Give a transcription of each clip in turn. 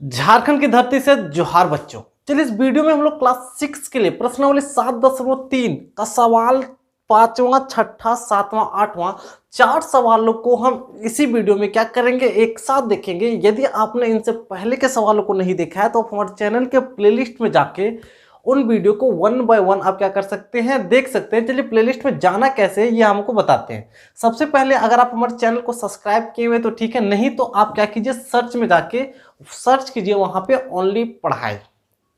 झारखंड की धरती से जोहार बच्चों। चलिए इस वीडियो में हम लोग क्लास 6 के लिए प्रश्नावली 7.3 का सवाल 5वां, 6ठा, 7वां, 8वां 4 सवालों को हम इसी वीडियो में क्या करेंगे, एक साथ देखेंगे। यदि आपने इनसे पहले के सवालों को नहीं देखा है तो आप हमारे चैनल के प्लेलिस्ट में जाके उन वीडियो को 1 बाय 1 आप क्या कर सकते हैं, देख सकते हैं। चलिए प्लेलिस्ट में जाना कैसे है ये हमको बताते हैं। सबसे पहले अगर आप हमारे चैनल को सब्सक्राइब किए हुए तो ठीक है, नहीं तो आप क्या कीजिए, सर्च में जाके सर्च कीजिए, वहां पे ओनली पढ़ाई।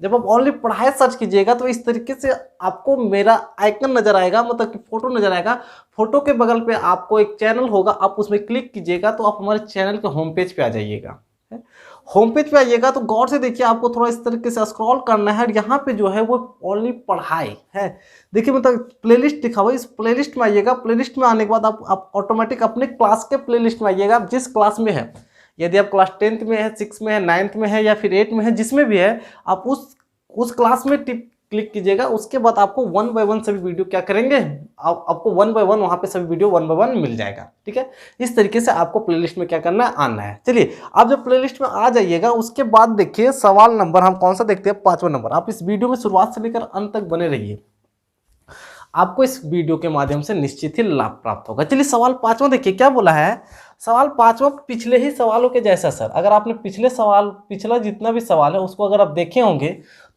जब आप ओनली पढ़ाई सर्च कीजिएगा तो इस तरीके से आपको मेरा आइकन नजर आएगा, मतलब कि फोटो नजर आएगा। फोटो के बगल पे आपको एक चैनल होगा, आप उसमें क्लिक कीजिएगा तो आप हमारे चैनल के होम पेज पे आ जाइएगा। होम पेज पे आइएगा तो गौर से देखिए, आपको थोड़ा इस तरीके से स्क्रॉल करना है। यहाँ पे जो है वो ओनली पढ़ाई है, देखिए मतलब प्लेलिस्ट लिखा हुआ है। इस प्लेलिस्ट में आइएगा। प्लेलिस्ट में आने के बाद आप ऑटोमेटिक अपने क्लास के प्लेलिस्ट में आइएगा। आप जिस क्लास में है, यदि आप क्लास 10th में है, 6 में है, 9th में है या फिर 8 में है, जिसमें भी है, आप उस क्लास में क्लिक कीजिएगा। उसके बाद आपको 1 बाय 1 सभी वीडियो क्या करेंगे, आपको 1 बाय 1 वहां पे सभी वीडियो 1 बाय 1 मिल जाएगा। ठीक है, इस तरीके से आपको प्लेलिस्ट में क्या करना है, आना है। चलिए आप जब प्लेलिस्ट में आ जाइएगा उसके बाद देखिए सवाल नंबर हम कौन सा देखते हैं, 5वां नंबर। आप इस वीडियो में शुरुआत से लेकर अंत तक बने रहिए, आपको इस वीडियो के माध्यम से निश्चित ही लाभ प्राप्त होगा। चलिए सवाल 5वां देखिए क्या बोला है। सवाल 5वां पिछले ही सवालों के जैसा सर। अगर आपने पिछला जितना भी सवाल है उसको अगर आप देखे होंगे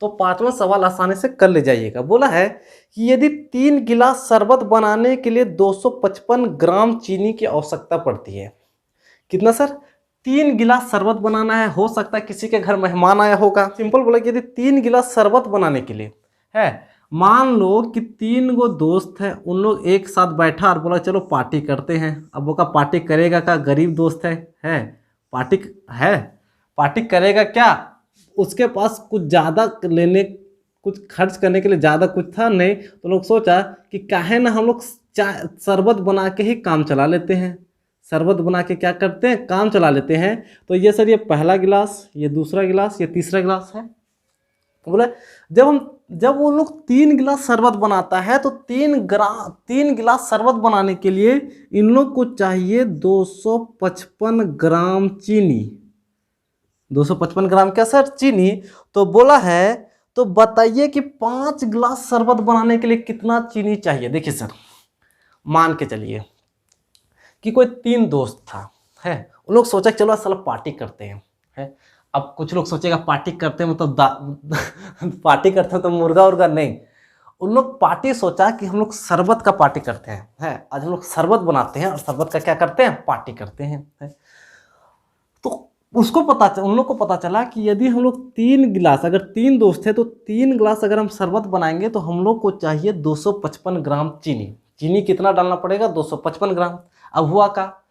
तो 5वां सवाल आसानी से कर ले जाइएगा। बोला है कि यदि 3 गिलास शरबत बनाने के लिए 255 ग्राम चीनी की आवश्यकता पड़ती है। कितना सर? 3 गिलास शरबत बनाना है। हो सकता है किसी के घर मेहमान आया होगा। सिंपल बोला कि यदि 3 गिलास शरबत बनाने के लिए है, मान लो कि 3 गो दोस्त हैं, उन लोग एक साथ बैठा और बोला चलो पार्टी करते हैं। अब वो का पार्टी करेगा का, गरीब दोस्त है पार्टी करेगा क्या, उसके पास कुछ ज़्यादा कुछ खर्च करने के लिए ज़्यादा कुछ था नहीं, तो लोग सोचा कि काहे ना हम लोग शरबत बना के ही काम चला लेते हैं। शरबत बना के क्या करते हैं, काम चला लेते हैं। तो ये सर, ये पहला गिलास, ये दूसरा गिलास, ये तीसरा गिलास है। बोले जब वो लोग 3 गिलास शरबत बनाता है तो 3 गिलास शरबत बनाने के लिए इन लोग को चाहिए 255 ग्राम चीनी। 255 ग्राम क्या सर, चीनी। तो बोला है तो बताइए कि 5 गिलास शरबत बनाने के लिए कितना चीनी चाहिए। देखिए सर, मान के चलिए कि कोई 3 दोस्त था है, उन लोग सोचा चलो साला पार्टी करते हैं है। अब कुछ लोग सोचेगा पार्टी करते हैं मतलब पार्टी करते हैं तो मुर्गा उर्गा नहीं। उन लोग पार्टी सोचा कि हम लोग शरबत का पार्टी करते हैं है। आज हम लोग शरबत बनाते हैं और शरबत का क्या करते हैं, पार्टी करते हैं है। तो उन लोग को पता चला कि यदि हम लोग 3 गिलास, अगर 3 दोस्त हैं तो 3 गिलास अगर हम शरबत बनाएंगे तो हम लोग को चाहिए 255 ग्राम चीनी। चीनी कितना डालना पड़ेगा, 255 ग्राम। अब हुआ का,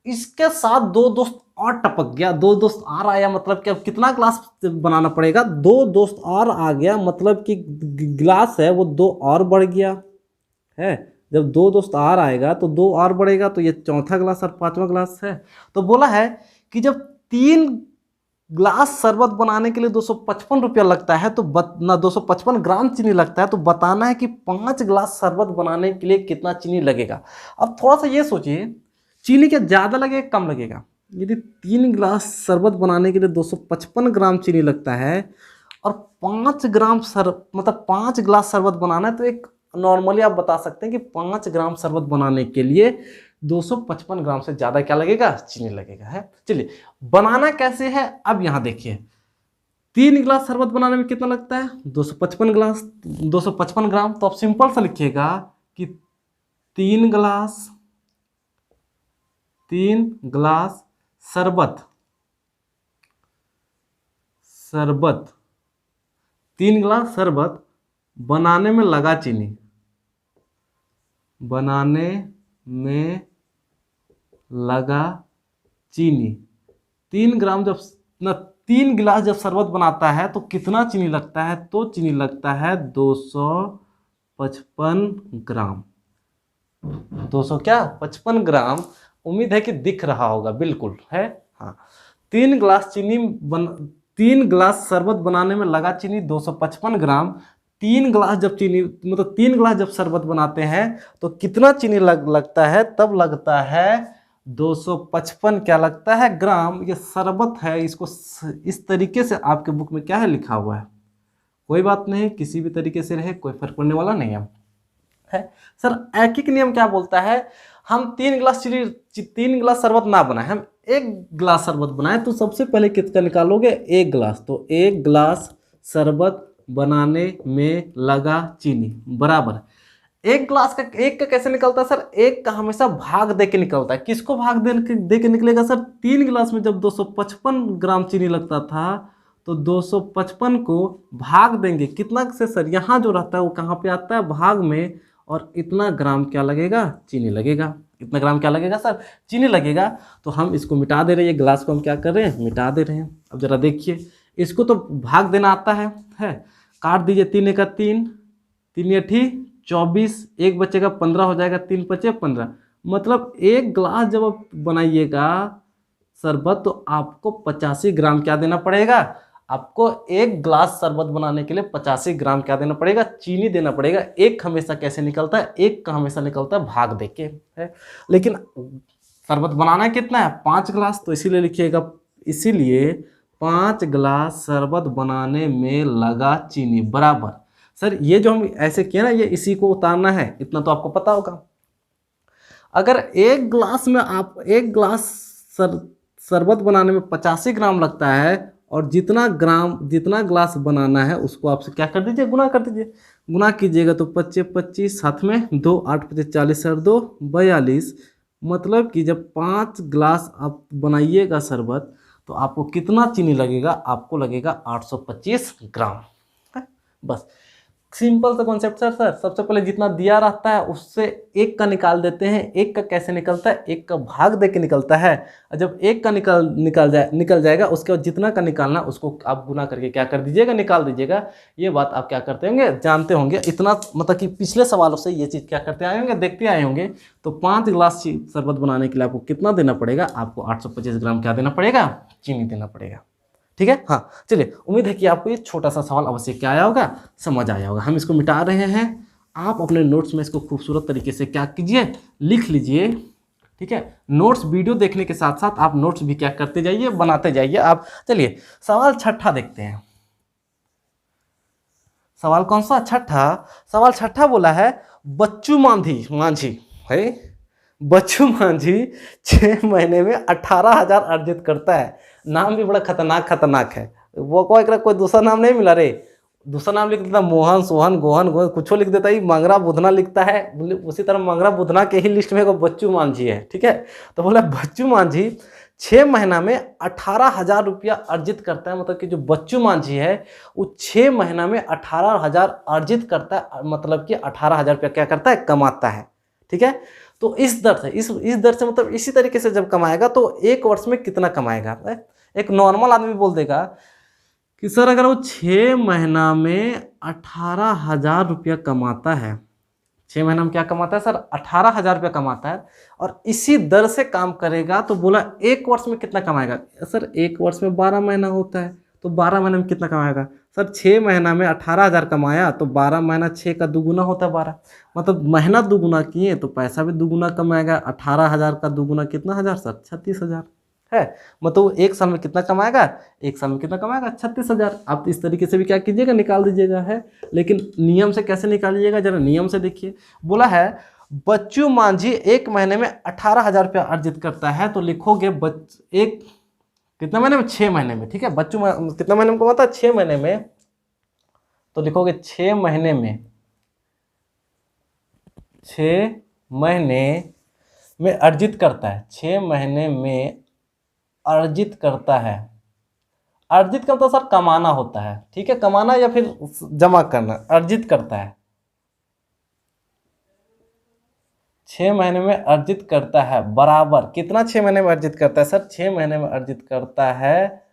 इसके साथ 2 दोस्त और टपक गया, 2 दोस्त और आया, मतलब कि अब कितना ग्लास बनाना पड़ेगा, 2 दोस्त और आ गया, मतलब कि गिलास है वो 2 और बढ़ गया है। जब 2 दोस्त और आएगा तो 2 और बढ़ेगा, तो ये चौथा ग्लास और 5वां ग्लास है। तो बोला है कि जब 3 ग्लास शरबत बनाने के लिए 255 रुपया लगता है तो 255 ग्राम चीनी लगता है, तो बताना है कि 5 ग्लास शरबत बनाने के लिए कितना चीनी लगेगा। अब थोड़ा सा ये सोचिए, चीनी क्या ज़्यादा लगेगा कम लगेगा। यदि 3 गिलास शरबत बनाने के लिए 255 ग्राम चीनी लगता है और 5 गिलास शरबत बनाना है, तो एक नॉर्मली आप बता सकते हैं कि 5 ग्राम शरबत बनाने के लिए 255 ग्राम से ज़्यादा क्या लगेगा, चीनी लगेगा है। चलिए बनाना कैसे है, अब यहाँ देखिए 3 गिलास शरबत बनाने में कितना लगता है, 255 ग्राम। तो आप सिंपल सा लिखिएगा कि 3 गिलास शरबत 3 गिलास शरबत बनाने में लगा चीनी, 3 गिलास जब शरबत बनाता है तो कितना चीनी लगता है, तो चीनी लगता है 255 ग्राम। 255 ग्राम। उम्मीद है कि दिख रहा होगा, बिल्कुल है हाँ। 3 गिलास शरबत बनाने में लगा चीनी 255 ग्राम। 3 गिलास जब शरबत बनाते हैं तो कितना चीनी लगता है, तब लगता है 255 क्या लगता है ग्राम। ये शरबत है, इसको इस तरीके से आपके बुक में क्या है लिखा हुआ है, कोई बात नहीं, किसी भी तरीके से रहे कोई फर्क पड़ने वाला नहीं है। सर एक नियम क्या बोलता है, हम 3 गिलास शरबत ना बनाए, हम 1 गिलास शरबत बनाए, तो सबसे पहले कितना निकालोगे 1 गिलास, तो 1 गिलास शरबत बनाने में लगा चीनी बराबर 1 गिलास का। एक का कैसे निकलता है सर, एक का हमेशा भाग दे के निकलता है। किसको भाग दे के निकलेगा सर, 3 गिलास में जब 255 ग्राम चीनी लगता था तो 255 को भाग देंगे कितना से सर, यहाँ जो रहता है वो कहाँ पे आता है भाग में, और इतना ग्राम क्या लगेगा चीनी लगेगा, इतना ग्राम क्या लगेगा सर चीनी लगेगा। तो हम इसको मिटा दे रहे हैं, ये गिलास को हम क्या कर रहे हैं मिटा दे रहे हैं। अब जरा देखिए, इसको तो भाग देना आता है काट दीजिए, 3 एका 3, 3 अठी 24, एक बचेगा 15 हो जाएगा, 3 बचे 15, मतलब 1 गिलास जब आप बनाइएगा शरबत तो आपको 85 ग्राम क्या देना पड़ेगा, आपको 1 गिलास शरबत बनाने के लिए 85 ग्राम क्या देना पड़ेगा चीनी देना पड़ेगा। एक हमेशा कैसे निकलता है, एक का हमेशा निकलता है भाग दे के है, लेकिन शरबत बनाना कितना है 5 गिलास, तो इसीलिए लिखिएगा, इसीलिए 5 गिलास शरबत बनाने में लगा चीनी बराबर। सर ये जो हम ऐसे किए ना, ये इसी को उतारना है, इतना तो आपको पता होगा। अगर 1 गिलास में आप 1 गिलास शरबत बनाने में 85 ग्राम लगता है, और जितना गिलास बनाना है उसको आपसे क्या कर दीजिए गुना कर दीजिए, गुना कीजिएगा तो 25 25 साथ में 2 8 25 40 और 2 42, मतलब कि जब 5 गिलास आप बनाइएगा शरबत तो आपको कितना चीनी लगेगा, आपको लगेगा 825 ग्राम। बस सिंपल सा कॉन्सेप्ट सर। सबसे पहले जितना दिया रहता है उससे एक का निकाल देते हैं। एक का कैसे निकलता है, एक का भाग दे के निकलता है, और जब एक का निकल जाएगा उसके बाद जितना का निकालना उसको आप गुना करके क्या कर दीजिएगा निकाल दीजिएगा। ये बात आप क्या करते होंगे जानते होंगे, इतना मतलब कि पिछले सवालों से ये चीज़ क्या करते आए होंगे देखते आए होंगे। तो 5 गिलास शरबत बनाने के लिए आपको कितना देना पड़ेगा, आपको 825 ग्राम क्या देना पड़ेगा चीनी देना पड़ेगा। ठीक है, हाँ चलिए, उम्मीद है कि आपको ये छोटा सा सवाल अवश्य क्या आया होगा, समझ आया होगा। हम इसको मिटा रहे हैं, आप अपने नोट्स में इसको खूबसूरत तरीके से क्या कीजिए लिख लीजिए। ठीक है, नोट्स वीडियो देखने के साथ साथ आप नोट्स भी क्या करते जाइए बनाते जाइए आप। चलिए सवाल छठा देखते हैं। सवाल कौन सा छठा, सवाल छठा बोला है बच्चू मांझी है, बच्चू मांझी 6 महीने में 18,000 अर्जित करता है। नाम भी बड़ा खतरनाक है, वो कोई दूसरा नाम नहीं मिला रे, दूसरा नाम लिख देता मोहन सोहन गोहन कुछ लिख देता ही, मंगरा बुधना लिखता है, उसी तरह मंगरा बुधना के ही लिस्ट में को बच्चू मांझी है। ठीक है, तो बोला बच्चू मांझी 6 महीना में 18,000 रुपया अर्जित करता है, मतलब कि जो बच्चू मांझी है वो 6 महीना में 18,000 अर्जित करता है, मतलब कि 18,000 रुपया क्या करता है कमाता है। ठीक है, तो इस दर से मतलब इसी तरीके से जब कमाएगा तो 1 वर्ष में कितना कमाएगा। एक नॉर्मल आदमी बोल देगा कि सर अगर वो 6 महीना में 18,000 रुपया कमाता है, 6 महीना में क्या कमाता है सर 18,000 रुपया कमाता है, और इसी दर से काम करेगा, तो बोला 1 वर्ष में कितना कमाएगा। सर 1 वर्ष में 12 महीना होता है, तो 12 महीने में कितना कमाएगा सर, 6 महीना में 18,000 कमाया तो 12 महीना 6 का दुगुना होता है 12, मतलब मेहनत दुगुना किए तो पैसा भी दुगुना कमाएगा। 18,000 का दुगुना कितना हज़ार सर 36,000 है, मतलब 1 साल में कितना कमाएगा, 1 साल में कितना कमाएगा 36,000। आप इस तरीके से भी क्या कीजिएगा निकाल दीजिएगा है, लेकिन नियम से कैसे निकालिएगा जरा नियम से देखिए। बोला है बच्चू मांझी 1 महीने में 18,000 रुपया अर्जित करता है, तो लिखोगे एक कितना महीने में 6 महीने में। ठीक है, बच्चू कितना महीने में कमाता है 6 महीने में, तो लिखोगे 6 महीने में 6 महीने में अर्जित करता है, 6 महीने में अर्जित करता है। अर्जित का मतलब सर कमाना होता है। ठीक है, कमाना या फिर जमा करना, अर्जित करता है 6 महीने में अर्जित करता है बराबर कितना 6 महीने में अर्जित करता है सर, 6 महीने में अर्जित करता है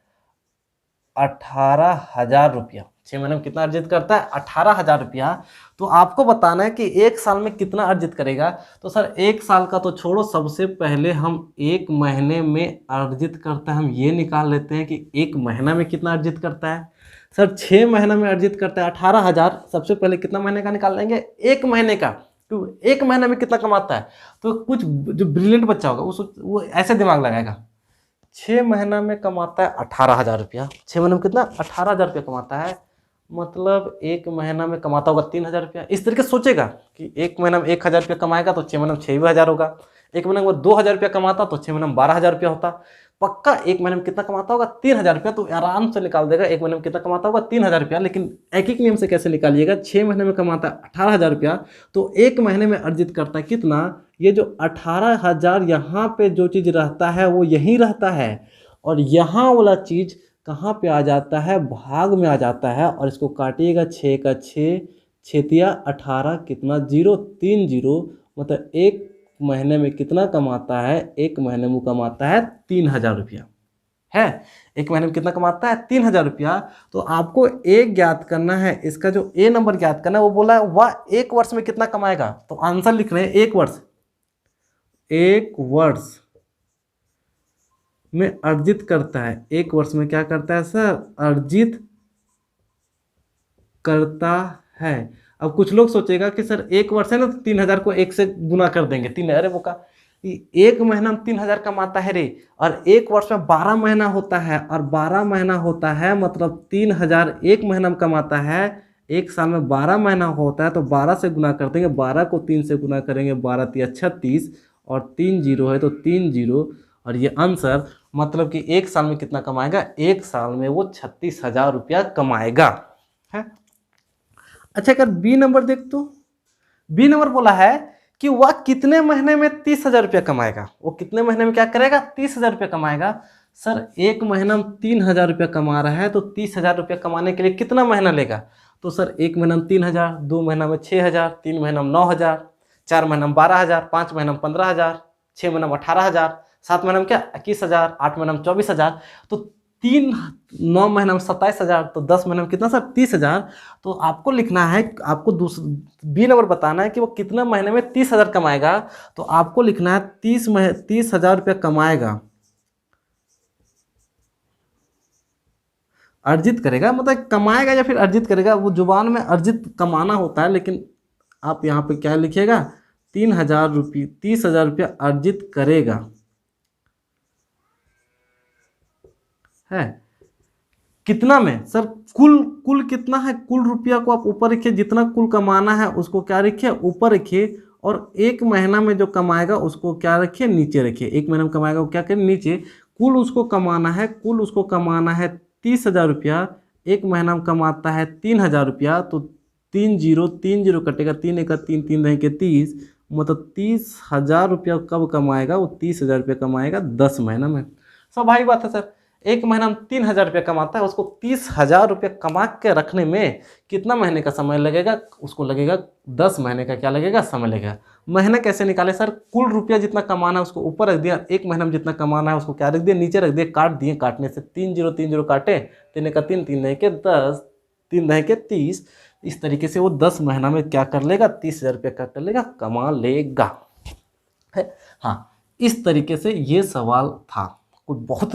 18,000 रुपया। 6 महीने में कितना अर्जित करता है 18,000 रुपया। तो आपको बताना है कि 1 साल में कितना अर्जित करेगा। तो सर 1 साल का तो छोड़ो, सबसे पहले हम 1 महीने में अर्जित करता है हम ये निकाल लेते हैं कि 1 महीना में कितना अर्जित करता है। सर 6 महीना में अर्जित करता है 18,000, सबसे पहले कितना महीने का निकाल लेंगे 1 महीने का। तो एक महीने में कितना कमाता है? तो कुछ जो ब्रिलियंट बच्चा होगा वो ऐसे दिमाग लगाएगा, 6 महीना में कमाता है 18,000 रुपया। 6 महीने में कितना? 18,000 रुपया कमाता है, मतलब एक महीना में कमाता होगा 3,000 रुपया। इस तरीके से सोचेगा कि एक महीना में 1,000 रुपया कमाएगा तो 6 महीने में 6,000 होगा। एक महीने में 2,000 रुपया कमाता तो 6 महीने में 12,000 रुपया होता। पक्का एक महीने में कितना कमाता होगा? 3,000 रुपया। तो आराम से निकाल देगा एक महीने में कितना कमाता होगा? 3,000 रुपया। लेकिन एक एक नियम से कैसे निकालिएगा? 6 महीने में कमाता है 18,000 रुपया, तो एक महीने में अर्जित करता है कितना? ये जो 18,000 यहाँ पे जो चीज़ रहता है वो यहीं रहता है, और यहाँ वाला चीज़ कहाँ पे आ जाता है? भाग में आ जाता है। और इसको काटिएगा, 6 का 6, 6 18, कितना? 0, 3 0, मतलब एक महीने में कितना कमाता है? एक महीने में कमाता है 3,000 रुपया है। एक महीने में कितना कमाता है? 3,000 रुपया। तो आपको एक ज्ञात करना है, इसका जो ए नंबर ज्ञात करना है, वो बोला है वह एक वर्ष में कितना कमाएगा। तो आंसर लिख रहे हैं एक वर्ष, एक वर्ष में अर्जित करता है। एक वर्ष में क्या करता है सर? अर्जित करता है। अब कुछ लोग सोचेगा कि सर एक वर्ष है ना, तो 3,000 को एक से गुना कर देंगे। 3, अरे वो का एक महीना में 3,000 कमाता है रे, और एक वर्ष में 12 महीना होता है, और 12 महीना होता है मतलब 3,000 एक महीना में कमाता है। एक साल में 12 महीना होता है, तो 12 से गुना कर देंगे, 12 को 3 से गुना करेंगे, 12 3 36, और 3 0 है तो 3 0, और ये आंसर मतलब कि एक साल में कितना कमाएगा? एक साल में वो 36,000 रुपया कमाएगा है। अच्छा, अगर बी नंबर देख तो बी नंबर बोला है कि वह कितने महीने में 30,000 रुपया कमाएगा। वो कितने महीने में क्या करेगा? 30,000 रुपया कमाएगा। सर एक महीना में 3,000 रुपया कमा रहा है, तो 30,000 रुपया कमाने के लिए कितना महीना लेगा? तो सर एक महीना में 3,000, 2 महीना में 6,000, 3 महीना में 9,000, 4 महीना में 12,000, 5 महीना में 15,000, 6 महीना में 18,000, 7 महीना में क्या 21,000, 8 महीना में 24,000, तो 9 महीना में 27,000, तो 10 महीने में कितना सर? 30,000। तो आपको लिखना है, आपको बी नंबर बताना है कि वो कितना महीने में 30,000 कमाएगा। तो आपको लिखना है 30,000 रुपया कमाएगा, अर्जित करेगा, मतलब कमाएगा या फिर अर्जित करेगा। वो जुबान में अर्जित कमाना होता है, लेकिन आप यहाँ पे क्या लिखिएगा? 30,000 रुपया अर्जित करेगा है। कितना में सर? कुल कितना है? कुल रुपया को आप ऊपर रखिए, जितना कुल कमाना है उसको क्या रखिए? ऊपर रखिए, और एक महीना में जो कमाएगा उसको क्या रखिए? नीचे रखिए। एक महीना में कमाएगा वो क्या करें? नीचे। कुल उसको कमाना है, 30,000 रुपया। एक महीना में कमाता है 3,000 रुपया, तो 3 0 कटेगा, 3 1 3 3 2 के 30, मतलब 30,000 रुपया कब कमाएगा? वो 30,000 रुपया कमाएगा 10 महीना में। स्वाभाविक बात है सर, एक महीना में 3,000 रुपया कमाता है, उसको 30,000 रुपया कमा के रखने में कितना महीने का समय लगेगा? उसको लगेगा 10 महीने का क्या लगेगा? समय लगेगा। महीना कैसे निकाले सर? कुल रुपया जितना कमाना है उसको ऊपर रख दिया, एक महीना में जितना कमाना है उसको क्या रख दिया? नीचे रख दिया। काट दिए, काटने से 3 0 काटे, 3 का 3 3 के 10, 3 के 30। इस तरीके से वो 10 महीना में क्या कर लेगा? 30,000 रुपया क्या कर लेगा? कमा लेगा है। हाँ, इस तरीके से ये सवाल था। कुछ बहुत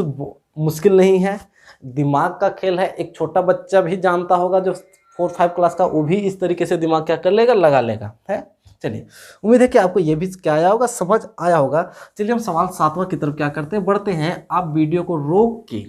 मुश्किल नहीं है, दिमाग का खेल है। एक छोटा बच्चा भी जानता होगा, जो 4-5 क्लास का, वो भी इस तरीके से दिमाग क्या कर लेगा? लगा लेगा है। चलिए, उम्मीद है कि आपको ये भी क्या आया होगा, समझ आया होगा। चलिए हम सवाल 7वां की तरफ क्या करते हैं, बढ़ते हैं। आप वीडियो को रोक के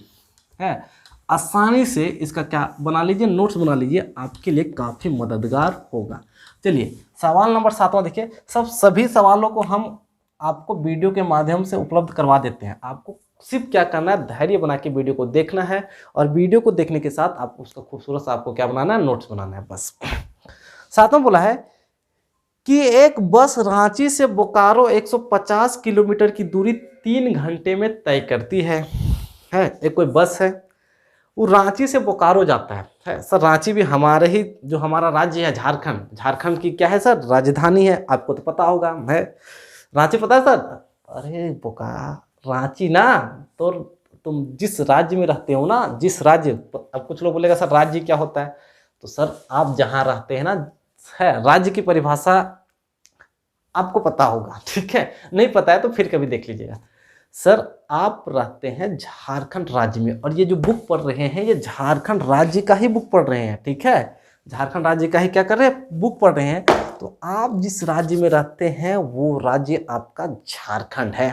है आसानी से इसका क्या बना लीजिए, नोट्स बना लीजिए, आपके लिए काफ़ी मददगार होगा। चलिए सवाल नंबर 7वां देखिए। सभी सवालों को हम आपको वीडियो के माध्यम से उपलब्ध करवा देते हैं। आपको सिर्फ क्या करना है, धैर्य बना के वीडियो को देखना है, और वीडियो को देखने के साथ आप उसका खूबसूरत सा आपको क्या बनाना है? नोट्स बनाना है, बस। 7वां बोला है कि एक बस रांची से बोकारो 150 किलोमीटर की दूरी 3 घंटे में तय करती है। एक कोई बस है, वो रांची से बोकारो जाता है। सर रांची भी हमारे ही, जो हमारा राज्य है झारखंड की क्या है सर? राजधानी है, आपको तो पता होगा है। रांची पता है सर? अरे रांची ना, तो तुम जिस राज्य में रहते हो ना, जिस राज्य, अब कुछ लोग बोलेगा सर राज्य क्या होता है? तो सर आप जहाँ रहते हैं ना, है राज्य की परिभाषा आपको पता होगा, ठीक है। नहीं पता है तो फिर कभी देख लीजिएगा। सर आप रहते हैं झारखंड राज्य में, और ये जो बुक पढ़ रहे हैं ये झारखंड राज्य का ही बुक पढ़ रहे हैं, ठीक है। झारखंड राज्य का ही क्या कर रहे हैं? बुक पढ़ रहे हैं। तो आप जिस राज्य में रहते हैं वो राज्य आपका झारखंड है।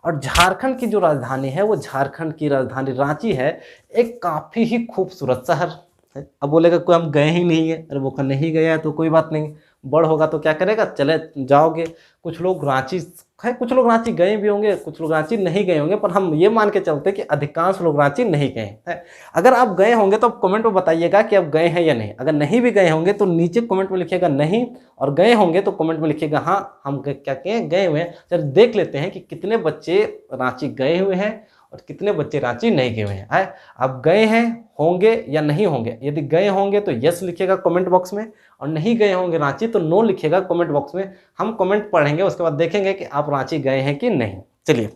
और झारखंड की जो राजधानी है वो झारखंड की राजधानी रांची है। एक काफ़ी ही खूबसूरत शहर है। अब बोलेगा कोई हम गए ही नहीं है, अरे वो नहीं गया है तो कोई बात नहीं, बड़ होगा तो क्या करेगा, चले जाओगे। कुछ लोग रांची है, कुछ लोग रांची गए भी होंगे, कुछ लोग रांची नहीं गए होंगे, पर हम ये मान के चलते कि अधिकांश लोग रांची नहीं गए हैं। अगर आप गए होंगे तो आप कमेंट में बताइएगा कि आप गए हैं या नहीं। अगर नहीं भी गए होंगे तो नीचे कमेंट में लिखिएगा नहीं, और गए होंगे तो कमेंट में लिखिएगा हाँ हम क्या कहें गए हुए हैं। चल देख लेते हैं कि कितने बच्चे रांची गए हुए हैं और कितने बच्चे रांची नहीं गए हुए हैं। आप गए हैं होंगे या नहीं होंगे। यदि गए होंगे तो यस लिखिएगा कमेंट बॉक्स में, और नहीं गए होंगे रांची तो नो लिखिएगा कमेंट बॉक्स में। हम कमेंट पढ़ेंगे, उसके बाद देखेंगे कि आप रांची गए हैं कि नहीं। चलिए,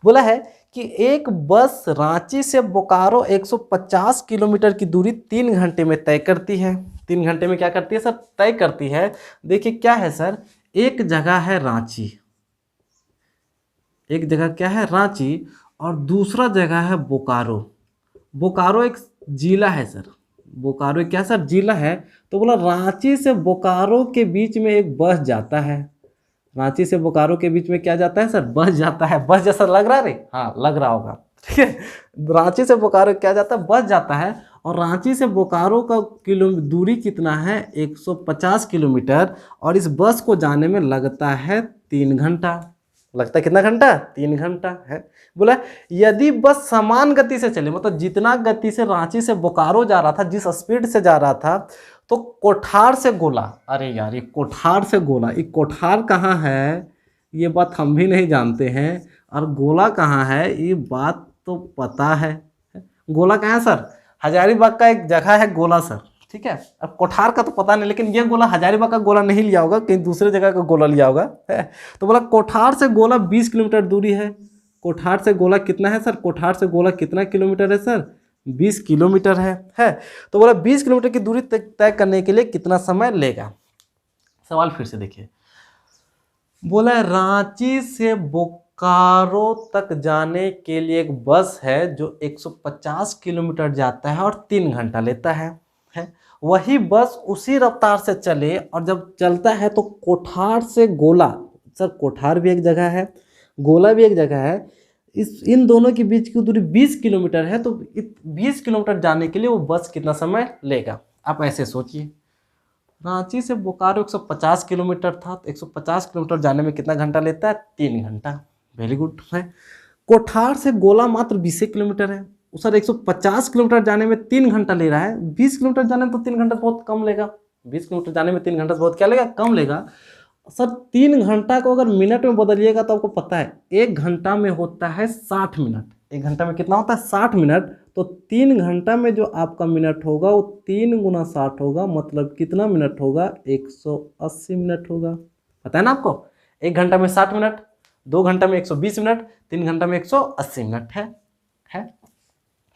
बोला है कि एक बस रांची से बोकारो 150 किलोमीटर की दूरी 3 घंटे में तय करती है। 3 घंटे में क्या करती है सर, तय करती है। देखिए क्या है सर, एक जगह है रांची, एक जगह क्या है रांची, और दूसरा जगह है बोकारो। बोकारो एक जिला है सर, बोकारो एक क्या सर, जिला है। तो बोला रांची से बोकारो के बीच में एक बस जाता है। रांची से बोकारो के बीच में क्या जाता है सर, बस जाता है। बस जैसा लग रहा है रे, हाँ लग रहा होगा, ठीक है। रांची से बोकारो क्या जाता है, बस जाता है। और रांची से बोकारो का दूरी कितना है, 150 किलोमीटर, और इस बस को जाने में लगता है 3 घंटा। लगता है कितना घंटा, 3 घंटा है। बोला यदि बस समान गति से चले, मतलब जितना गति से रांची से बोकारो जा रहा था, जिस स्पीड से जा रहा था, तो कोठार से गोला, अरे यार ये कोठार से गोला, ये कोठार कहाँ है ये बात हम भी नहीं जानते हैं, और गोला कहाँ है ये बात तो पता है। गोला कहाँ है सर, हजारीबाग का एक जगह है गोला सर, ठीक है। अब कोठार का तो पता नहीं, लेकिन ये गोला हजारीबाग का गोला नहीं लिया होगा, कहीं दूसरे जगह का गोला लिया होगा है। तो बोला कोठार से गोला 20 किलोमीटर दूरी है। कोठार से गोला कितना है सर, कोठार से गोला कितना किलोमीटर है सर, 20 किलोमीटर है। तो बोला 20 किलोमीटर की दूरी तय करने के लिए कितना समय लेगा। सवाल फिर से देखिए, बोला रांची से बोकारो तक जाने के लिए एक बस है जो 150 किलोमीटर जाता है और 3 घंटा लेता है। वही बस उसी रफ्तार से चले और जब चलता है तो कोठार से गोला, सर कोठार भी एक जगह है, गोला भी एक जगह है, इन दोनों के बीच की दूरी 20 किलोमीटर है। तो 20 किलोमीटर जाने के लिए वो बस कितना समय लेगा। आप ऐसे सोचिए, रांची से बोकारो 150 किलोमीटर था, तो 150 किलोमीटर जाने में कितना घंटा लेता है, 3 घंटा। वेरी गुड है। कोठार से गोला मात्र 20 किलोमीटर है, सर 150 किलोमीटर जाने में 3 घंटा ले रहा है। 20 किलोमीटर जाने में तो 3 घंटा बहुत कम लेगा। 20 किलोमीटर जाने में 3 घंटा बहुत क्या लेगा, कम लेगा सर। 3 घंटा को अगर मिनट में बदलिएगा तो आपको पता है 1 घंटा में होता है 60 मिनट। 1 घंटा में कितना होता है, 60 मिनट। तो 3 घंटा में जो आपका मिनट होगा वो 3 गुना 60 होगा, मतलब कितना मिनट होगा, 180 मिनट होगा। पता है ना आपको, 1 घंटा में 60 मिनट, 2 घंटा में 120 मिनट, 3 घंटा में 180 मिनट है।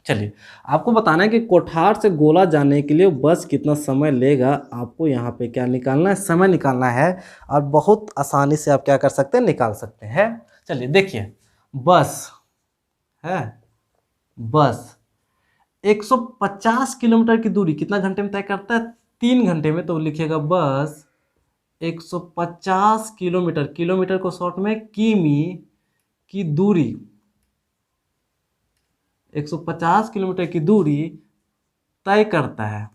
चलिए, आपको बताना है कि कोठार से गोला जाने के लिए बस कितना समय लेगा। आपको यहाँ पे क्या निकालना है, समय निकालना है, और बहुत आसानी से आप क्या कर सकते हैं, निकाल सकते हैं। चलिए देखिए, बस है, बस 150 किलोमीटर की दूरी कितना घंटे में तय करता है, 3 घंटे में। तो लिखिएगा बस 150 किलोमीटर, किलोमीटर को शॉर्ट में किमी की दूरी, 150 किलोमीटर की दूरी तय करता है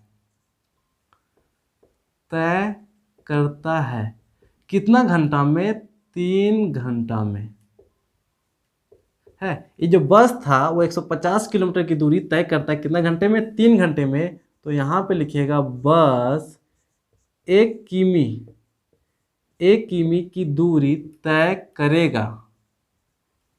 कितना घंटा में, 3 घंटा में है। ये जो बस था वो 150 किलोमीटर की दूरी तय करता है कितना घंटे में, 3 घंटे में। तो यहाँ पे लिखिएगा बस 1 किमी की दूरी तय करेगा।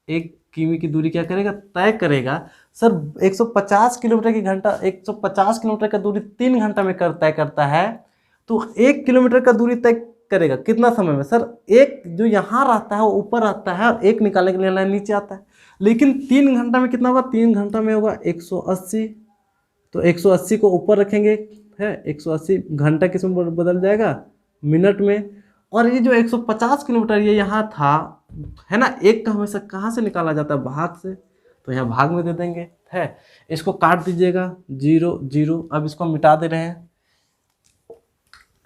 1 किमी की दूरी क्या करेगा, तय करेगा। सर 150 किलोमीटर की घंटा, 150 किलोमीटर का दूरी 3 घंटा में तय करता है, तो 1 किलोमीटर का दूरी तय करेगा कितना समय में। सर एक जो यहाँ रहता है वो ऊपर रहता है, और 1 निकालने के लिए नीचे आता है। लेकिन 3 घंटा में कितना होगा, 3 घंटा में होगा 180। तो 180 को ऊपर रखेंगे है, 180 घंटा किस में बदल जाएगा, मिनट में। और ये जो 150 किलोमीटर ये यहाँ था है ना, 1 का हमेशा कहाँ से निकाला जाता है, भाग से। तो यहाँ भाग में दे देंगे है। इसको काट दीजिएगा, 0 0। अब इसको मिटा दे रहे हैं,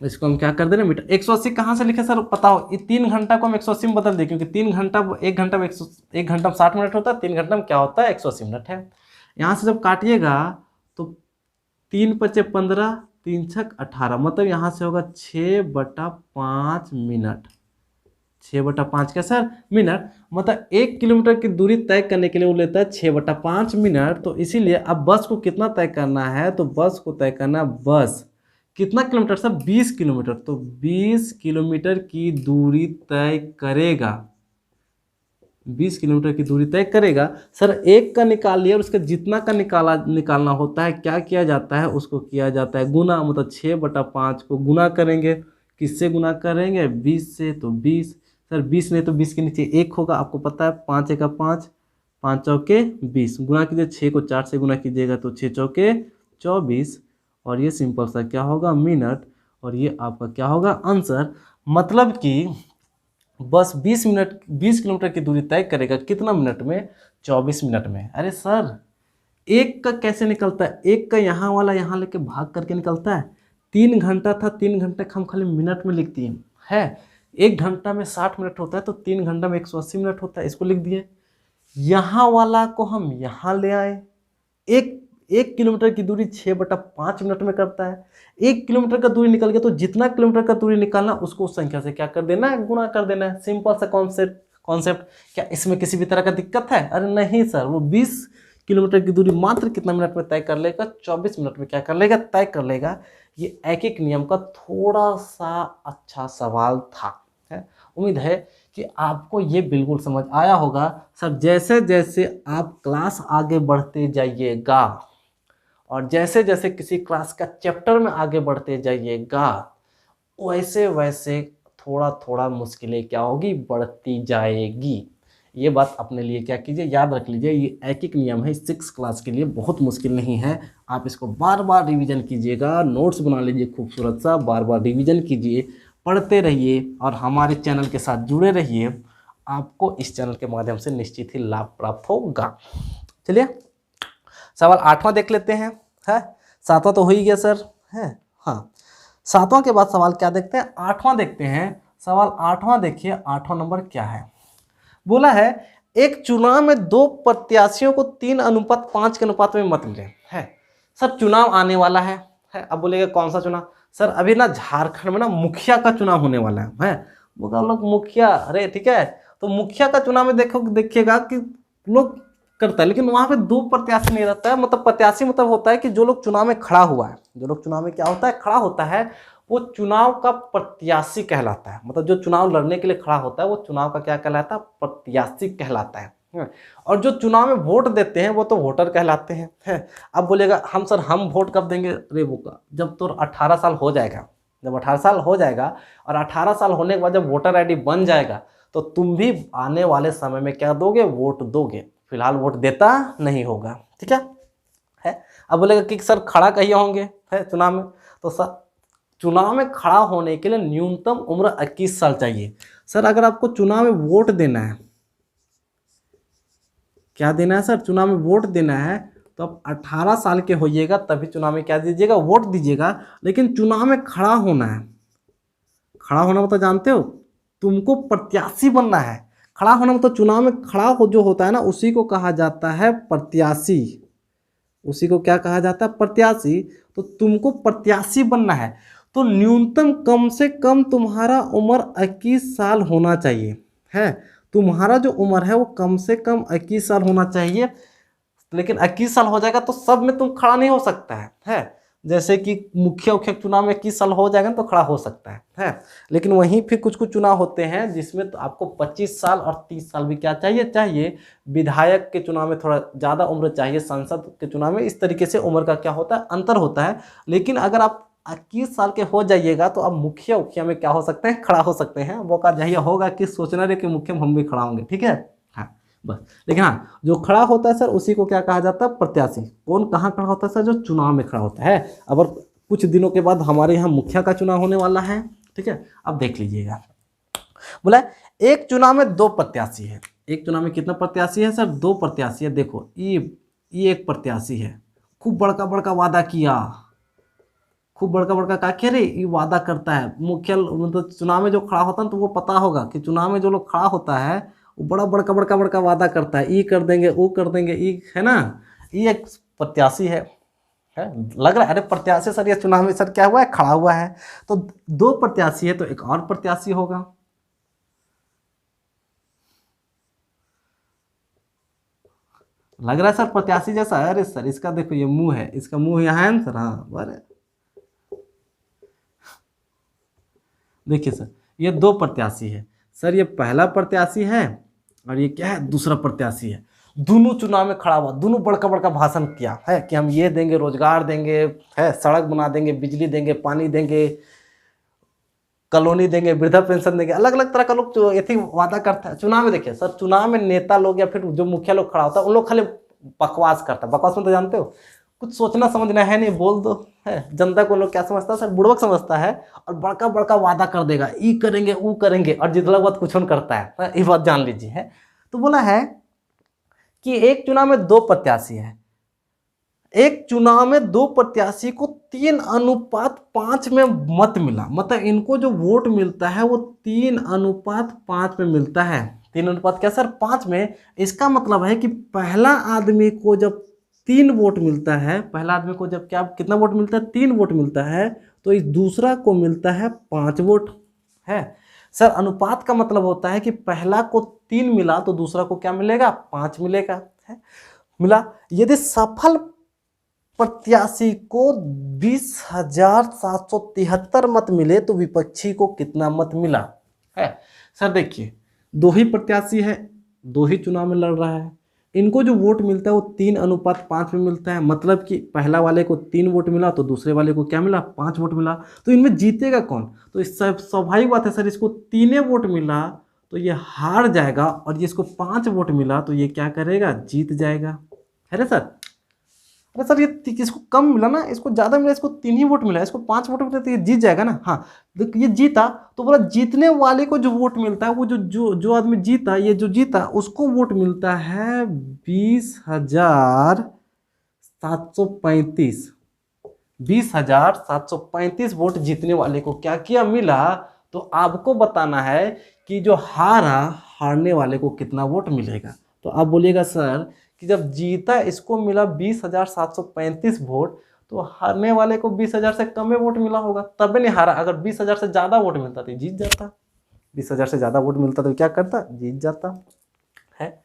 इसको हम क्या कर दे रहे हैं मीटर। 180 कहाँ से लिखे सर पता हो, ये 3 घंटा को हम 180 में बदल दें, क्योंकि 3 घंटा 1 घंटा में 1 घंटा में 60 मिनट होता है, 3 घंटा में क्या होता है 180 मिनट है। यहाँ से जब काटिएगा तो 3×5 = 15, 3×6 = 18, मतलब यहाँ से होगा 6/5 मिनट। 6/5 क्या सर मिनट, मतलब 1 किलोमीटर की दूरी तय करने के लिए वो लेता है 6/5 मिनट। तो इसीलिए अब बस को कितना तय करना है, तो बस को तय करना है, बस कितना किलोमीटर सर 20 किलोमीटर, तो 20 किलोमीटर की दूरी तय करेगा। 20 किलोमीटर की दूरी तय करेगा सर। एक का निकाल लिया और उसका जितना का निकालना होता है क्या किया जाता है, उसको किया जाता है गुना, मतलब 6/5 को गुना करेंगे, किससे गुना करेंगे 20 से, तो 20 सर 20 नहीं तो 20 के नीचे 1 होगा, आपको पता है 5 × 5, 5 चौके 20, गुना कीजिए 6 को 4 से गुना कीजिएगा तो 6 चौके 24, और ये सिंपल सा क्या होगा मिनट, और ये आपका क्या होगा आंसर। मतलब कि बस 20 किलोमीटर की दूरी तय करेगा कितना मिनट में, 24 मिनट में। अरे सर एक का कैसे निकलता है, एक का यहाँ वाला यहाँ लेके भाग करके निकलता है। 3 घंटा था, 3 घंटे का हम खाली मिनट में लिख दिए है। 1 घंटा में 60 मिनट होता है, तो 3 घंटा में 180 मिनट होता है, इसको लिख दिए। यहाँ वाला को हम यहाँ ले आए। 1 किलोमीटर की दूरी 6/5 मिनट में करता है। 1 किलोमीटर का दूरी निकल गया, तो जितना किलोमीटर का दूरी निकालना उसको उस संख्या से क्या कर देना है, गुना कर देना है। सिंपल सा कॉन्सेप्ट। क्या इसमें किसी भी तरह का दिक्कत है? अरे नहीं सर, वो 20 किलोमीटर की दूरी मात्र कितना मिनट में तय कर लेगा, 24 मिनट में क्या कर लेगा, तय कर लेगा। ये एक नियम का थोड़ा सा अच्छा सवाल था, है। उम्मीद है कि आपको ये बिल्कुल समझ आया होगा। सर जैसे जैसे आप क्लास आगे बढ़ते जाइएगा और जैसे जैसे किसी क्लास का चैप्टर में आगे बढ़ते जाइएगा, वैसे वैसे थोड़ा थोड़ा मुश्किलें क्या होगी, बढ़ती जाएगी। ये बात अपने लिए क्या कीजिए, याद रख लीजिए। ये एक नियम है 6 क्लास के लिए, बहुत मुश्किल नहीं है। आप इसको बार बार रिवीजन कीजिएगा, नोट्स बना लीजिए खूबसूरत सा, बार बार रिवीजन कीजिए, पढ़ते रहिए और हमारे चैनल के साथ जुड़े रहिए। आपको इस चैनल के माध्यम से निश्चित ही लाभ प्राप्त होगा। चलिए सवाल 8वां देख लेते हैं। है 7वां तो हो ही गया सर, है। हाँ 7वां के बाद सवाल क्या देखते हैं, 8वां देखते हैं। सवाल 8वां देखिए, 8वां नंबर क्या है। बोला है एक चुनाव में 2 प्रत्याशियों को 3:5 के अनुपात में मत मिले, है। सर चुनाव आने वाला है। अब बोलेगा कौन सा चुनाव, सर अभी ना झारखंड में ना मुखिया का चुनाव होने वाला है। बोला लोग मुखिया, अरे ठीक है, तो मुखिया का चुनाव में देखिएगा कि लोग करता है, लेकिन वहां पे 2 प्रत्याशी नहीं रहता है। मतलब प्रत्याशी मतलब होता है कि जो लोग चुनाव में खड़ा हुआ है, जो लोग चुनाव में क्या होता है, खड़ा होता है, वो चुनाव का प्रत्याशी कहलाता है। मतलब जो चुनाव लड़ने के लिए खड़ा होता है वो चुनाव का क्या कहलाता है, प्रत्याशी कहलाता है। और जो चुनाव में वोट देते हैं वो तो वोटर कहलाते हैं। अब बोलेगा हम वोट कब देंगे, रे वो जब तो 18 साल हो जाएगा। जब 18 साल हो जाएगा और 18 साल होने के बाद जब वोटर आईडी बन जाएगा तो तुम भी आने वाले समय में क्या दोगे, वोट दोगे। फिलहाल वोट देता नहीं होगा, ठीक है। अब बोलेगा कि सर खड़ा कहिए होंगे है चुनाव में, तो सर चुनाव में खड़ा होने के लिए न्यूनतम उम्र 21 साल चाहिए। सर अगर आपको चुनाव में वोट देना है, क्या देना है सर, चुनाव में वोट देना है, तो आप 18 साल के होइएगा तभी चुनाव में क्या दीजिएगा, वोट दीजिएगा। लेकिन चुनाव में खड़ा होना है, खड़ा होना मतलब जानते हो, तुमको प्रत्याशी बनना है। खड़ा होना मतलब चुनाव में खड़ा हो जो होता है ना, उसी को कहा जाता है प्रत्याशी। उसी को क्या कहा जाता है, प्रत्याशी। तो तुमको प्रत्याशी बनना है तो न्यूनतम कम से कम तुम्हारा उम्र 21 साल होना चाहिए, है। तुम्हारा जो उम्र है वो कम से कम 21 साल होना चाहिए। लेकिन 21 साल हो जाएगा तो सब में तुम खड़ा नहीं हो सकता है। जैसे कि मुखिया चुनाव में 21 साल हो जाएगा तो खड़ा हो सकता है। लेकिन वहीं फिर कुछ कुछ चुनाव होते हैं जिसमें तो आपको 25 साल और 30 साल भी क्या चाहिए। विधायक के चुनाव में थोड़ा ज़्यादा उम्र चाहिए, संसद के चुनाव में इस तरीके से उम्र का क्या होता है, अंतर होता है। लेकिन अगर आप 21 साल के हो जाइएगा तो आप मुखिया में क्या हो सकते हैं, खड़ा हो सकते हैं। मौका चाहिए होगा कि सोचना रहे कि मुखिया में हम भी खड़ा होंगे, ठीक है। हाँ बस, लेकिन हाँ जो खड़ा होता है सर उसी को क्या कहा जाता है, प्रत्याशी। कौन कहाँ खड़ा होता है सर, जो चुनाव में खड़ा होता है। अब कुछ दिनों के बाद हमारे यहाँ मुखिया का चुनाव होने वाला है, ठीक है। अब देख लीजिएगा, बोला एक चुनाव में 2 प्रत्याशी है। एक चुनाव में कितना प्रत्याशी है सर, 2 प्रत्याशी है। देखो ये एक प्रत्याशी है, खूब बड़का बड़का वादा किया, खूब बड़का बड़का का कह रहे ये वादा करता है। मुख्य मतलब चुनाव में जो खड़ा होता है तो वो पता होगा कि चुनाव में जो लोग खड़ा होता है वो बड़ा बड़का बड़का बड़का वादा करता है, ये कर देंगे वो कर देंगे, ये है ना, ये एक प्रत्याशी है। लग रहा है अरे प्रत्याशी सर ये चुनाव में सर क्या हुआ है, खड़ा हुआ है। तो दो प्रत्याशी है तो एक और प्रत्याशी होगा। लग रहा है सर प्रत्याशी जैसा है। अरे सर इसका देखो ये मुंह है, इसका मुंह यहाँ है ना सर। हाँ बड़े देखिए सर ये दो प्रत्याशी है सर, ये पहला प्रत्याशी है और ये क्या है, दूसरा प्रत्याशी है। दोनों चुनाव में खड़ा हुआ, दोनों बड़का बड़का भाषण किया है कि हम ये देंगे, रोजगार देंगे, है सड़क बना देंगे, बिजली देंगे, पानी देंगे, कॉलोनी देंगे, वृद्धा पेंशन देंगे, अलग अलग तरह का लोग जो ये वादा करता है चुनाव में। देखिए सर चुनाव में नेता लोग या फिर जो मुखिया लोग खड़ा होता है उन लोग खाली बकवास करता है। बकवास में तो जानते हो कुछ सोचना समझना है नहीं, बोल दो है। जनता को लोग क्या समझता है सर, बुड़बक समझता है और बड़का बड़का वादा कर देगा, ये करेंगे वो करेंगे, और जितला बात कुछ करता है। ये बात जान लीजिए है। तो बोला है कि एक चुनाव में दो प्रत्याशी है, एक चुनाव में दो प्रत्याशी को 3:5 में मत मिला, मतलब इनको जो वोट मिलता है वो 3:5 में मिलता है। 3 अनुपात क्या सर, 5 में। इसका मतलब है कि पहला आदमी को जब 3 वोट मिलता है, पहला आदमी को जब क्या कितना वोट मिलता है, 3 वोट मिलता है, तो इस दूसरा को मिलता है 5 वोट है सर। अनुपात का मतलब होता है कि पहला को 3 मिला तो दूसरा को क्या मिलेगा, 5 मिलेगा है। मिला। यदि सफल प्रत्याशी को 20,773 मत मिले तो विपक्षी को कितना मत मिला है सर। देखिए दो ही प्रत्याशी है, दो ही चुनाव में लड़ रहा है, इनको जो वोट मिलता है वो 3:5 में मिलता है। मतलब कि पहला वाले को 3 वोट मिला तो दूसरे वाले को क्या मिला, 5 वोट मिला। तो इनमें जीतेगा कौन, तो इस स्वाभाविक बात है सर, इसको 3 वोट मिला तो ये हार जाएगा, और इसको 5 वोट मिला तो ये क्या करेगा, जीत जाएगा, है ना सर। अरे सर ये इसको कम मिला ना, इसको ज़्यादा मिला, इसको 3 ही वोट मिला, इसको 5 वोट मिला तो ये जीत जाएगा ना। हाँ ये जीता तो बोला जीतने वाले को जो वोट मिलता है वो जो आदमी जीता, ये जो जीता उसको वोट मिलता है 20,735। 20,735 वोट जीतने वाले को क्या किया, मिला। तो आपको बताना है कि जो हारने वाले को कितना वोट मिलेगा। तो आप बोलिएगा सर कि जब जीता इसको मिला 20,735 वोट, तो हारने वाले को 20,000 से कम वोट मिला होगा, तब नहीं हारा। अगर 20,000 से ज़्यादा वोट मिलता तो जीत जाता, 20,000 से ज़्यादा वोट मिलता तो क्या करता, जीत जाता है।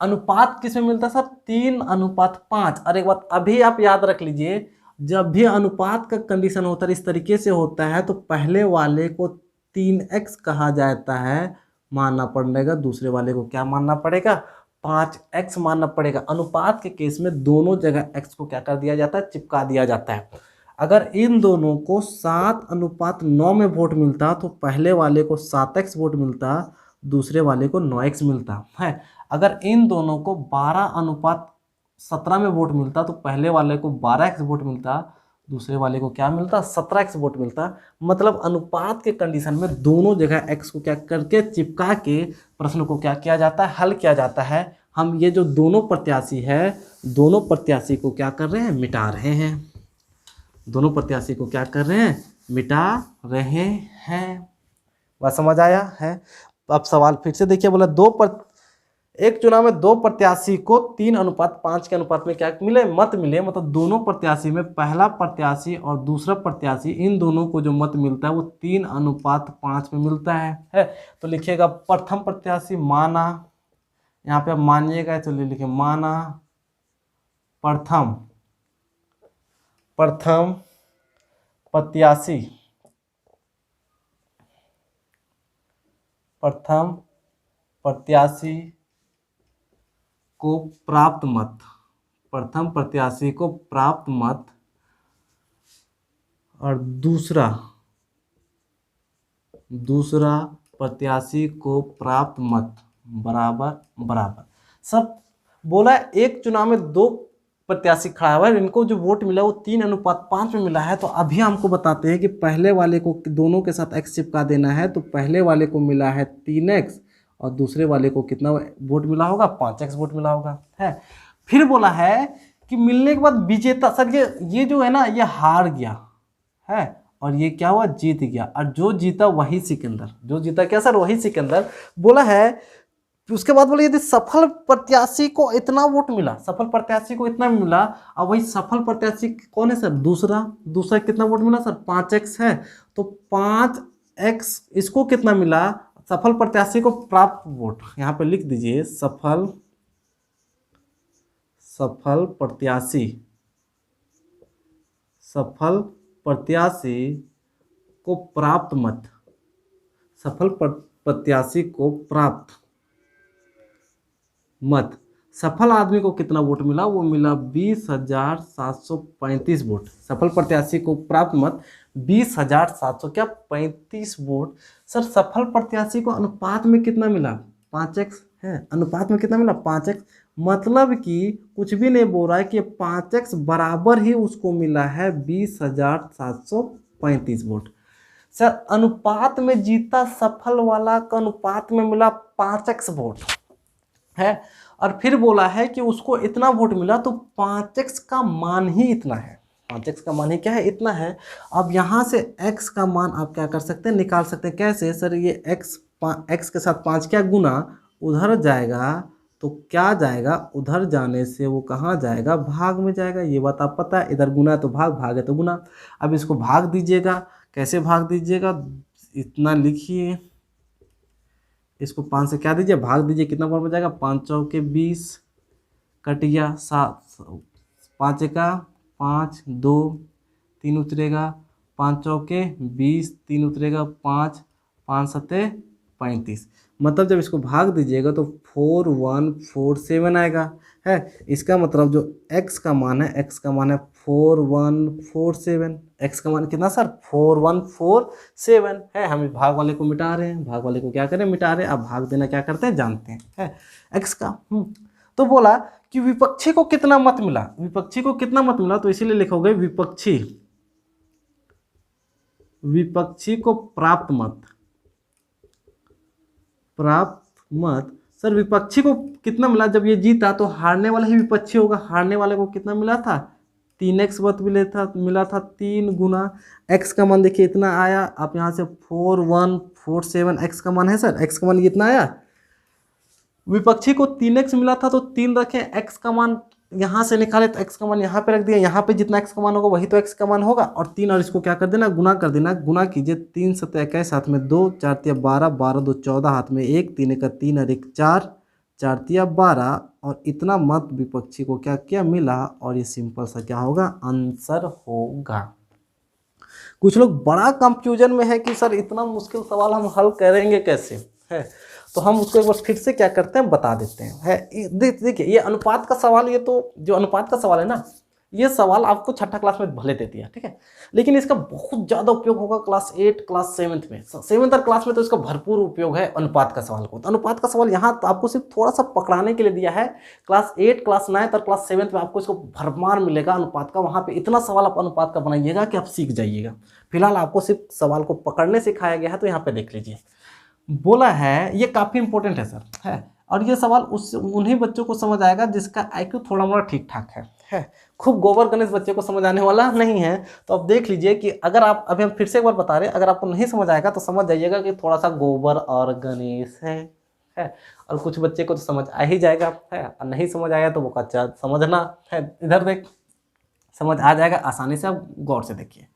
अनुपात किस में मिलता सर, 3:5। और एक बात अभी आप याद रख लीजिए, जब भी अनुपात का कंडीशन होता है इस तरीके से होता है तो पहले वाले को 3x कहा जाता है, मानना पड़ेगा, दूसरे वाले को क्या मानना पड़ेगा, 5x मानना पड़ेगा। अनुपात के केस में दोनों जगह x को क्या कर दिया जाता है, चिपका दिया जाता है। अगर इन दोनों को 7:9 में वोट मिलता तो पहले वाले को 7x वोट मिलता, दूसरे वाले को 9x मिलता है। अगर इन दोनों को 12:17 में वोट मिलता तो पहले वाले को 12x वोट मिलता, दूसरे वाले को क्या मिलता, 17x वोट मिलता। मतलब अनुपात के कंडीशन में दोनों जगह x को क्या करके चिपका के प्रश्न को क्या किया जाता है, हल किया जाता है। हम ये जो दोनों प्रत्याशी है, दोनों प्रत्याशी को क्या कर रहे हैं, मिटा रहे हैं। दोनों प्रत्याशी को क्या कर रहे हैं, मिटा रहे हैं। बात समझ आया है। अब सवाल फिर से देखिए, बोला एक चुनाव में दो प्रत्याशी को 3:5 के अनुपात में क्या मिले, मत मिले। मतलब दोनों प्रत्याशी में पहला प्रत्याशी और दूसरा प्रत्याशी, इन दोनों को जो मत मिलता है वो 3:5 में मिलता है। तो लिखिएगा प्रथम प्रत्याशी माना, यहाँ पे आप मानिएगा तो लिखिए माना प्रथम प्रत्याशी, प्रथम प्रत्याशी को प्राप्त मत, प्रथम प्रत्याशी को प्राप्त मत, और दूसरा प्रत्याशी को प्राप्त मत बराबर। सब बोला एक चुनाव में दो प्रत्याशी खड़ा हुआ है, इनको जो वोट मिला वो 3:5 में मिला है। तो अभी हमको बताते हैं कि पहले वाले को दोनों के साथ x चिपका देना है। तो पहले वाले को मिला है 3x और दूसरे वाले को कितना वोट मिला होगा, 5x वोट मिला होगा है। फिर बोला है कि मिलने के बाद विजेता, सर ये जो है ना ये हार गया, है, और ये क्या हुआ, जीत गया, और जो जीता वही सिकंदर, जो जीता क्या सर, वही सिकंदर। बोला है उसके बाद बोले यदि सफल प्रत्याशी को इतना वोट मिला, सफल प्रत्याशी को इतना मिला, और वही सफल प्रत्याशी कौन है सर, दूसरा, दूसरा कितना वोट मिला सर, 5x है, तो 5x इसको कितना मिला, सफल प्रत्याशी को प्राप्त वोट, यहाँ पे लिख दीजिए सफल प्रत्याशी, सफल प्रत्याशी को प्राप्त मत, सफल प्रत्याशी को प्राप्त मत, सफल आदमी को कितना वोट मिला, वो मिला 20,735 वोट, सफल प्रत्याशी को प्राप्त मत 20,700 क्या 35 वोट। सर सफल प्रत्याशी को अनुपात में कितना मिला, 5x है, अनुपात में कितना मिला 5x, मतलब कि कुछ भी नहीं बोल रहा है कि 5x बराबर ही उसको मिला है 20,735 वोट। सर अनुपात में जीता सफल वाला का अनुपात में मिला 5x वोट है, और फिर बोला है कि उसको इतना वोट मिला, तो 5x का मान ही इतना है, 5x का मान ही क्या है, इतना है। अब यहाँ से x का मान आप क्या कर सकते हैं, निकाल सकते हैं, कैसे सर, ये x के साथ 5 क्या गुना, उधर जाएगा तो क्या जाएगा, उधर जाने से वो कहाँ जाएगा, भाग में जाएगा, ये बात आप पता है, इधर गुना है तो भाग, भाग है तो गुना। अब इसको भाग दीजिएगा, कैसे भाग दीजिएगा, इतना लिखिए, इसको 5 से क्या दीजिए, भाग दीजिए, कितना बार हो जाएगा, 5 चौके 20, कट गया 7, 5 का 5, 2 3 उतरेगा, 5 चौके 20, 3 उतरेगा 5, 5 सत्ते 35, मतलब जब इसको भाग दीजिएगा तो 4147 आएगा है। इसका मतलब जो x का मान है, x का मान है 4147, x का मान कितना सर, 4147 है। हम इस भाग वाले को मिटा रहे हैं, भाग वाले को क्या करें, मिटा रहे हैं। अब भाग देना क्या करते हैं, जानते हैं, है x का। तो बोला कि विपक्षी को कितना मत मिला, विपक्षी को कितना मत मिला, तो इसीलिए लिखोगे विपक्षी को प्राप्त मत, सर विपक्षी को कितना मिला, जब ये जीता तो हारने वाला ही विपक्षी होगा, हारने वाले को कितना मिला था, 3x मत मिला था 3 गुना x का मान देखिए इतना आया। आप यहाँ से 4147 x का मान है सर, x का मान इतना आया। विपक्षी को 3x मिला था तो 3 रखे, x का मान यहाँ से निकाले तो x का मान यहाँ पे रख दिया, यहाँ पे जितना x का मान होगा वही तो x का मान होगा, और 3 और इसको क्या कर देना, गुना कर देना। गुना कीजिए, 3 सत्ते 21, हाथ में 2, 4 तिया 12, 12 2 14, हाथ में 1, 3 का 3 और 1 4, 4 तिया 12, और इतना मत विपक्षी को क्या क्या मिला, और ये सिंपल सा क्या होगा, आंसर होगा। कुछ लोग बड़ा कंफ्यूजन में है कि सर इतना मुश्किल सवाल हम हल करेंगे कैसे, है तो हम उसको एक बार फिर से क्या करते हैं, बता देते हैं। है देखिए ये अनुपात का सवाल, ये तो जो अनुपात का सवाल है ना, ये सवाल आपको छठा क्लास में भले दे दिया, ठीक है, लेकिन इसका बहुत ज़्यादा उपयोग होगा क्लास 8 क्लास 7 में, 7th और क्लास में तो इसका भरपूर उपयोग है अनुपात का सवाल को। तो अनुपात का सवाल यहाँ तो आपको सिर्फ थोड़ा सा पकड़ाने के लिए दिया है। क्लास 8 क्लास 9 और क्लास 7 में आपको इसको भरमार मिलेगा अनुपात का, वहाँ पर इतना सवाल आप अनुपात का बनाइएगा कि आप सीख जाइएगा। फिलहाल आपको सिर्फ सवाल को पकड़ने सिखाया गया है, तो यहाँ पर देख लीजिए। बोला है ये काफ़ी इंपॉर्टेंट है सर, है, और ये सवाल उन्हीं बच्चों को समझ आएगा जिसका IQ थोड़ा मोड़ा ठीक ठाक है। खूब गोबर गणेश बच्चे को समझ आने वाला नहीं है। तो अब देख लीजिए कि अगर आप, अभी हम फिर से एक बार बता रहे हैं, अगर आपको नहीं समझ आएगा तो समझ जाइएगा कि थोड़ा सा गोबर और गणेश है, और कुछ बच्चे को तो समझ आ ही जाएगा, है, और नहीं समझ आया तो वो कच्चा समझना है। इधर देख, समझ आ जाएगा आसानी से, आप गौर से देखिए।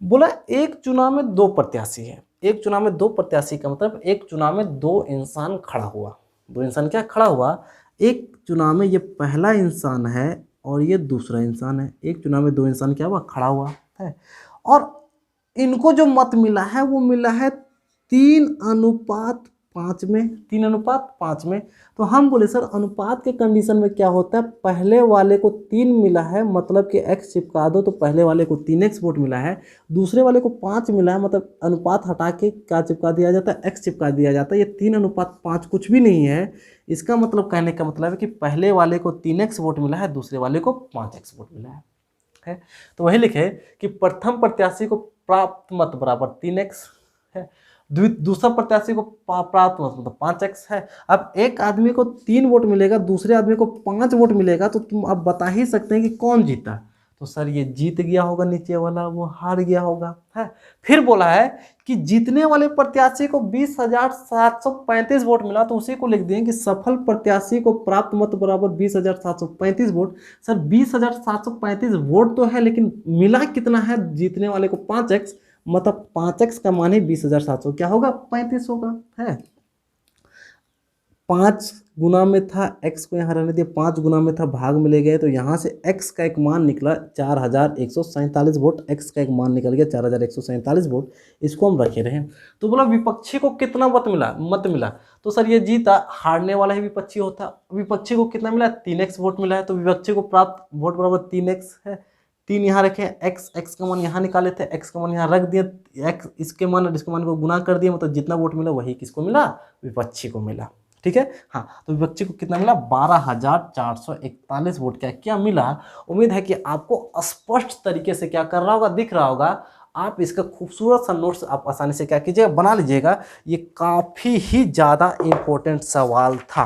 बोला एक चुनाव में 2 प्रत्याशी है, एक चुनाव में 2 प्रत्याशी का मतलब एक चुनाव में 2 इंसान खड़ा हुआ, 2 इंसान क्या खड़ा हुआ, एक चुनाव में ये पहला इंसान है और ये दूसरा इंसान है। एक चुनाव में 2 इंसान क्या हुआ, खड़ा हुआ है, और इनको जो मत मिला है वो मिला है 3:5 में, 3:5 में। तो हम बोले सर अनुपात के कंडीशन में क्या होता है, पहले वाले को 3 मिला है, मतलब कि x चिपका दो तो पहले वाले को 3x वोट मिला है, दूसरे वाले को 5 मिला है, मतलब अनुपात हटा के क्या चिपका दिया जाता है, x चिपका दिया जाता है। ये 3:5 कुछ भी नहीं है। इसका मतलब, कहने का मतलब है कि पहले वाले को 3x वोट मिला है, दूसरे वाले को 5x वोट मिला है। तो वही लिखे कि प्रथम प्रत्याशी को प्राप्त मत बराबर 3x है, दूसरा प्रत्याशी को प्राप्त मत मतलब 5x है। अब एक आदमी को 3 वोट मिलेगा, दूसरे आदमी को 5 वोट मिलेगा, तो तुम अब बता ही सकते हैं कि कौन जीता। तो सर ये जीत गया होगा, नीचे वाला वो हार गया होगा है। फिर बोला है कि जीतने वाले प्रत्याशी को 20,735 वोट मिला, तो उसी को लिख दें कि सफल प्रत्याशी को प्राप्त मत बराबर 20,735 वोट। सर 20,735 वोट तो है, लेकिन मिला कितना है जीतने वाले को? 5x, मतलब 5x का मान ही 20,700 क्या होगा? 35 होगा है। 5 गुना में था, x को यहाँ रहने दिया, 5 गुना में था, भाग में ले गए, तो यहाँ से x का एक मान निकला 4,147 वोट। x का एक मान निकल गया 4,147 वोट, इसको हम रखे रहे। तो बोला विपक्षी को कितना मत मिला? तो सर ये जीता, हारने वाला ही विपक्षी होता। विपक्षी को कितना मिला? 3x वोट मिला है, तो विपक्षी को प्राप्त वोट बराबर 3x है। 3 यहाँ रखे, x का मान यहाँ निकाले थे, x का मान यहाँ रख दिया, x इसके मान और इसके मान को गुना कर दिया, मतलब जितना वोट मिला वही किसको मिला? विपक्षी को मिला। ठीक है, हाँ। तो विपक्षी को कितना मिला? 12,441 वोट क्या मिला। उम्मीद है कि आपको स्पष्ट तरीके से क्या कर रहा होगा, दिख रहा होगा। आप इसका खूबसूरत सा नोट्स आप आसानी से क्या कीजिएगा, बना लीजिएगा। ये काफ़ी ही ज़्यादा इम्पोर्टेंट सवाल था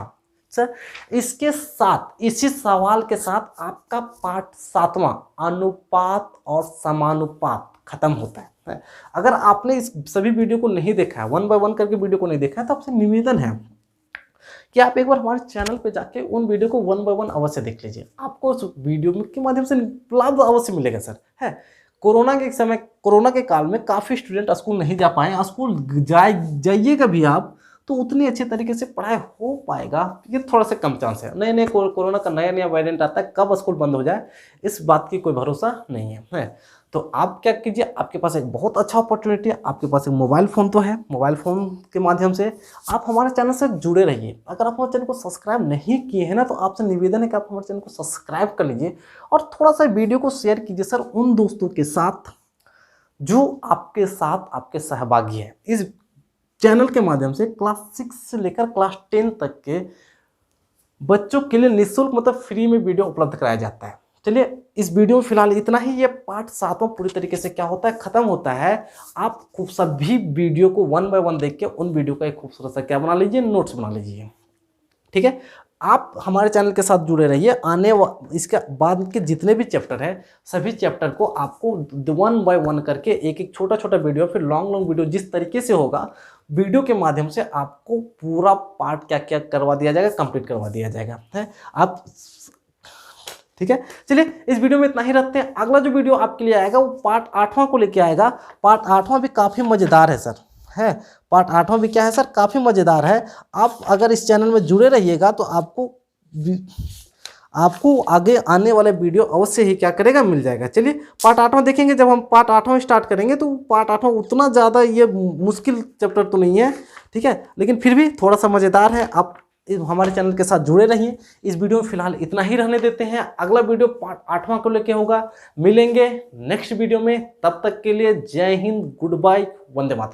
सर। इसके साथ, इसी सवाल के साथ आपका पाठ 7वां अनुपात और समानुपात खत्म होता है। अगर आपने इस सभी वीडियो को नहीं देखा है, 1 बाय 1 करके वीडियो को नहीं देखा है, तो आपसे निवेदन है कि आप एक बार हमारे चैनल पे जाके उन वीडियो को 1 बाय 1 अवश्य देख लीजिए। आपको उस वीडियो के माध्यम से लाभ अवश्य मिलेगा सर है। कोरोना के काल में काफ़ी स्टूडेंट स्कूल नहीं जा पाए। स्कूल जाइएगा भी आप तो उतनी अच्छे तरीके से पढ़ाई हो पाएगा, ये थोड़ा सा कम चांस है। नए कोरोना का नया वेरिएंट आता है, कब स्कूल बंद हो जाए इस बात की कोई भरोसा नहीं है। तो आप क्या कीजिए, आपके पास एक बहुत अच्छा अपॉर्चुनिटी है, आपके पास एक मोबाइल फ़ोन तो है। मोबाइल फ़ोन के माध्यम से आप हमारे चैनल से जुड़े रहिए। अगर आप हमारे चैनल को सब्सक्राइब नहीं किए हैं ना, तो आपसे निवेदन है कि आप हमारे चैनल को सब्सक्राइब कर लीजिए और थोड़ा सा वीडियो को शेयर कीजिए सर उन दोस्तों के साथ जो आपके साथ आपके सहभागी हैं। इस चैनल के माध्यम से क्लास 6 से लेकर क्लास 10 तक के बच्चों के लिए निःशुल्क मतलब फ्री में वीडियो उपलब्ध कराया जाता है। चलिए इस वीडियो में फिलहाल इतना ही। ये पार्ट 7वां पूरी तरीके से क्या होता है, खत्म होता है। आप खूब सभी वीडियो को 1 बाय 1 देख के उन वीडियो का एक खूबसूरत सा क्या बना लीजिए, नोट्स बना लीजिए। ठीक है, आप हमारे चैनल के साथ जुड़े रहिए। इसके बाद के जितने भी चैप्टर हैं, सभी चैप्टर को आपको 1 बाय 1 करके एक छोटा वीडियो, फिर लॉन्ग वीडियो, जिस तरीके से होगा वीडियो के माध्यम से आपको पूरा पार्ट क्या क्या करवा दिया जाएगा, कंप्लीट करवा दिया जाएगा है आप। ठीक है, चलिए इस वीडियो में इतना ही रखते हैं। अगला जो वीडियो आपके लिए आएगा वो पार्ट 8वां को लेके आएगा। पार्ट 8वां भी काफ़ी मज़ेदार है सर है। पार्ट 8वां भी क्या है सर, काफ़ी मज़ेदार है। आप अगर इस चैनल में जुड़े रहिएगा तो आपको आगे आने वाले वीडियो अवश्य ही क्या करेगा, मिल जाएगा। चलिए पार्ट 8वां देखेंगे। जब हम पार्ट 8वां स्टार्ट करेंगे तो पार्ट 8वां उतना ज़्यादा ये मुश्किल चैप्टर तो नहीं है, ठीक है, लेकिन फिर भी थोड़ा सा मज़ेदार है। आप हमारे चैनल के साथ जुड़े रहिए। इस वीडियो में फिलहाल इतना ही रहने देते हैं। अगला वीडियो पार्ट 8वां को लेके होगा। मिलेंगे नेक्स्ट वीडियो में, तब तक के लिए जय हिंद, गुड बाय, वंदे मातरम।